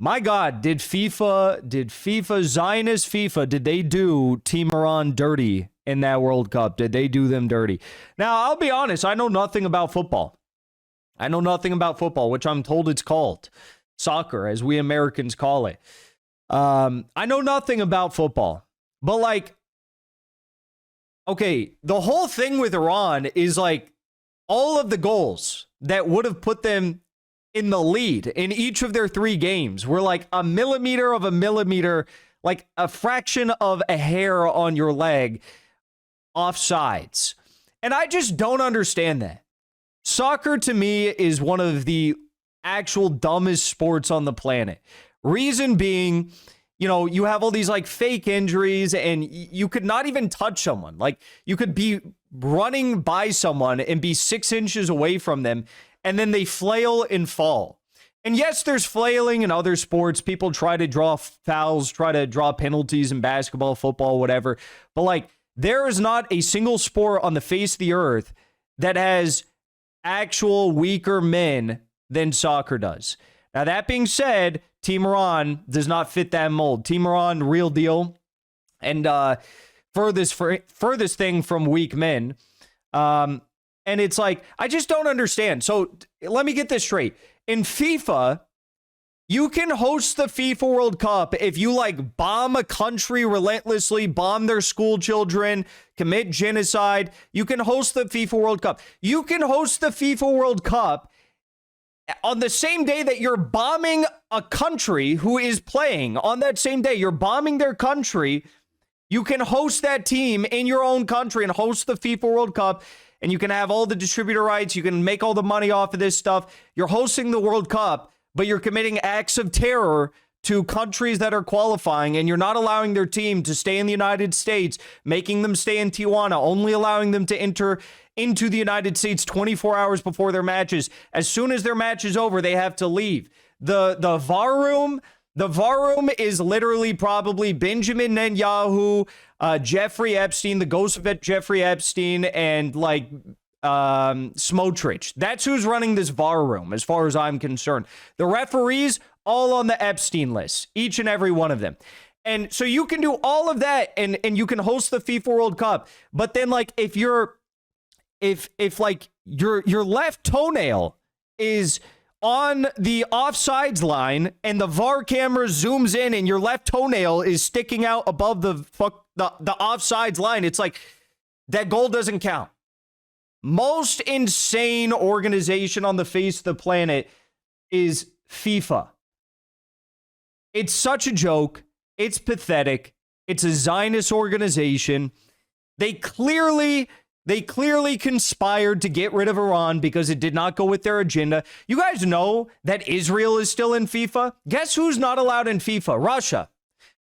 My God, did Zionist FIFA, did they do Team Iran dirty in that World Cup? Did they do them dirty? Now, I'll be honest, I know nothing about football. Which I'm told it's called soccer, as we Americans call it. I know nothing about football, but like, okay, the whole thing with Iran is like all of the goals that would have put them in the lead in each of their 3 games were like a millimeter of a millimeter, like a fraction of a hair on your leg offsides. And I just don't understand that. Soccer to me is one of the actual dumbest sports on the planet. Reason being, you know, you have all these like fake injuries and you could not even touch someone. Like you could be running by someone and be 6 inches away from them, and then they flail and fall. And yes, there's flailing in other sports. People try to draw fouls, try to draw penalties in basketball, football, whatever. But like, there is not a single sport on the face of the earth that has actual weaker men than soccer does. Now, that being said, Team Iran does not fit that mold. Team Iran, real deal. And furthest thing from weak men. And it's like, I just don't understand. So let me get this straight. In FIFA, you can host the FIFA World Cup if you like bomb a country relentlessly, bomb their school children, commit genocide. You can host the FIFA World Cup. You can host the FIFA World Cup on the same day that you're bombing a country who is playing. On that same day, you're bombing their country. You can host that team in your own country and host the FIFA World Cup. And you can have all the distributor rights. You can make all the money off of this stuff. You're hosting the World Cup, but you're committing acts of terror to countries that are qualifying, and you're not allowing their team to stay in the United States, making them stay in Tijuana, only allowing them to enter into the United States 24 hours before their matches. As soon as their match is over, they have to leave. The VAR room is literally probably Benjamin Netanyahu, Jeffrey Epstein, the ghost of Jeffrey Epstein, and like Smotrich. That's who's running this VAR room, as far as I'm concerned. The referees, all on the Epstein list, each and every one of them. And so you can do all of that, and you can host the FIFA World Cup. But then, like, if like your left toenail is on the offsides line and the VAR camera zooms in and your left toenail is sticking out above the offsides line, it's like that goal doesn't count. Most insane organization on the face of the planet is FIFA. It's such a joke. It's pathetic. It's a Zionist organization. They clearly conspired to get rid of Iran because it did not go with their agenda. You guys know that Israel is still in FIFA? Guess who's not allowed in FIFA? Russia.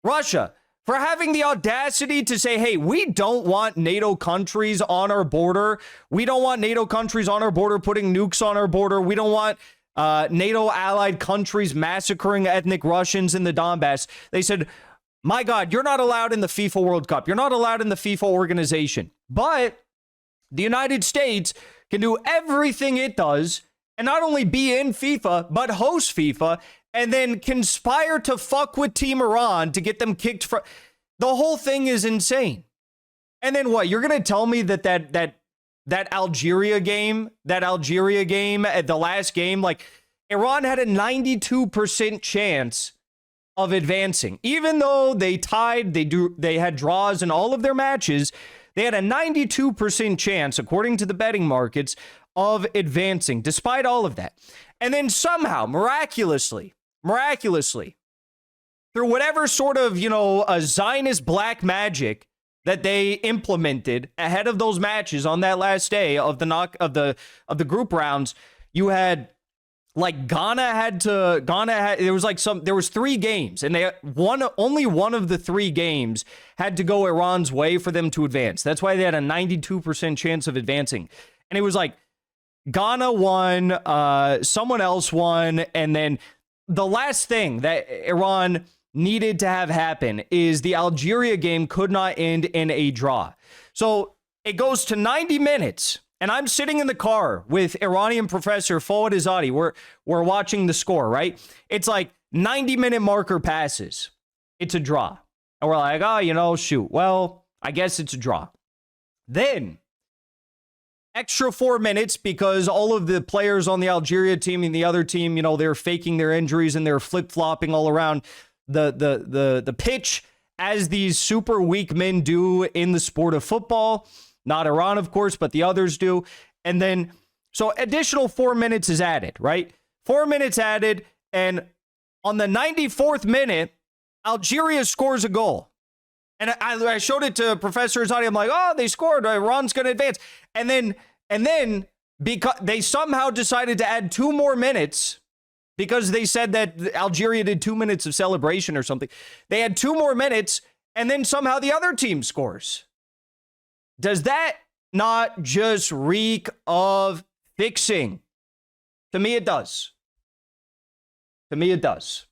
Russia. For having the audacity to say, hey, we don't want NATO countries on our border. We don't want NATO countries on our border putting nukes on our border. We don't want NATO allied countries massacring ethnic Russians in the Donbass. They said, my God, you're not allowed in the FIFA World Cup. You're not allowed in the FIFA organization. But the United States can do everything it does and not only be in FIFA, but host FIFA and then conspire to fuck with Team Iran to get them kicked from. The whole thing is insane. And then what? You're going to tell me that Algeria game, the last game, like Iran had a 92% chance of advancing. Even though they tied, they had draws in all of their matches, they had a 92% chance, according to the betting markets, of advancing, despite all of that. And then somehow, miraculously, through whatever sort of, a Zionist black magic that they implemented ahead of those matches on that last day of the group rounds, you had like there was 3 games, and only one of the 3 games had to go Iran's way for them to advance. That's why they had a 92% chance of advancing. And it was like Ghana won, someone else won, and then the last thing that Iran needed to have happen is the Algeria game could not end in a draw. So it goes to 90 minutes. And I'm sitting in the car with Iranian professor Fawad Azadi. We're watching the score, right? It's like 90-minute marker passes. It's a draw. And we're like, oh, shoot. Well, I guess it's a draw. Then, extra 4 minutes because all of the players on the Algeria team and the other team, they're faking their injuries and they're flip-flopping all around the pitch as these super weak men do in the sport of football. Not Iran, of course, but the others do. And then, so additional 4 minutes is added, right? 4 minutes added, and on the 94th minute, Algeria scores a goal. And I showed it to Professor Azadi. I'm like, oh, they scored. Iran's going to advance. And then because they somehow decided to add 2 more minutes because they said that Algeria did 2 minutes of celebration or something. They had 2 more minutes, and then somehow the other team scores. Does that not just reek of fixing? To me, it does. To me, it does.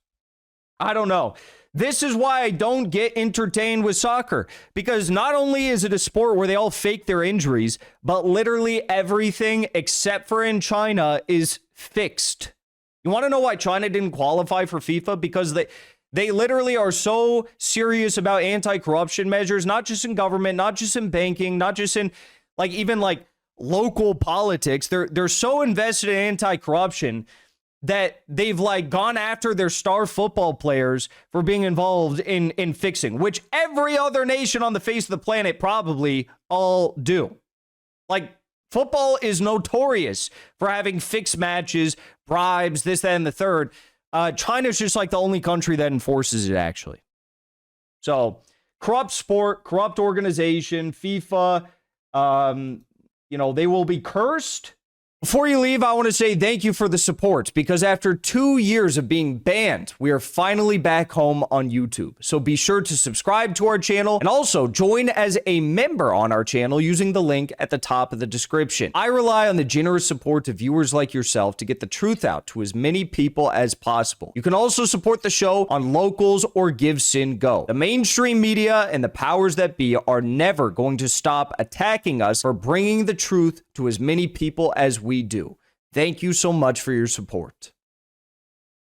I don't know. This is why I don't get entertained with soccer, because not only is it a sport where they all fake their injuries, but literally everything except for in China is fixed. You want to know why China didn't qualify for FIFA? Because they literally are so serious about anti-corruption measures, not just in government, not just in banking, not just in even local politics. They're so invested in anti-corruption that they've gone after their star football players for being involved in fixing, which every other nation on the face of the planet probably all do. Football is notorious for having fixed matches, bribes, this, that, and the third. China's just the only country that enforces it, actually. So, corrupt sport, corrupt organization, FIFA, they will be cursed. Before you leave, I want to say thank you for the support, because after 2 years of being banned, we are finally back home on YouTube. So be sure to subscribe to our channel and also join as a member on our channel using the link at the top of the description. I rely on the generous support of viewers like yourself to get the truth out to as many people as possible. You can also support the show on Locals or Give Sin Go. The mainstream media and the powers that be are never going to stop attacking us for bringing the truth to as many people as we do. Thank you so much for your support.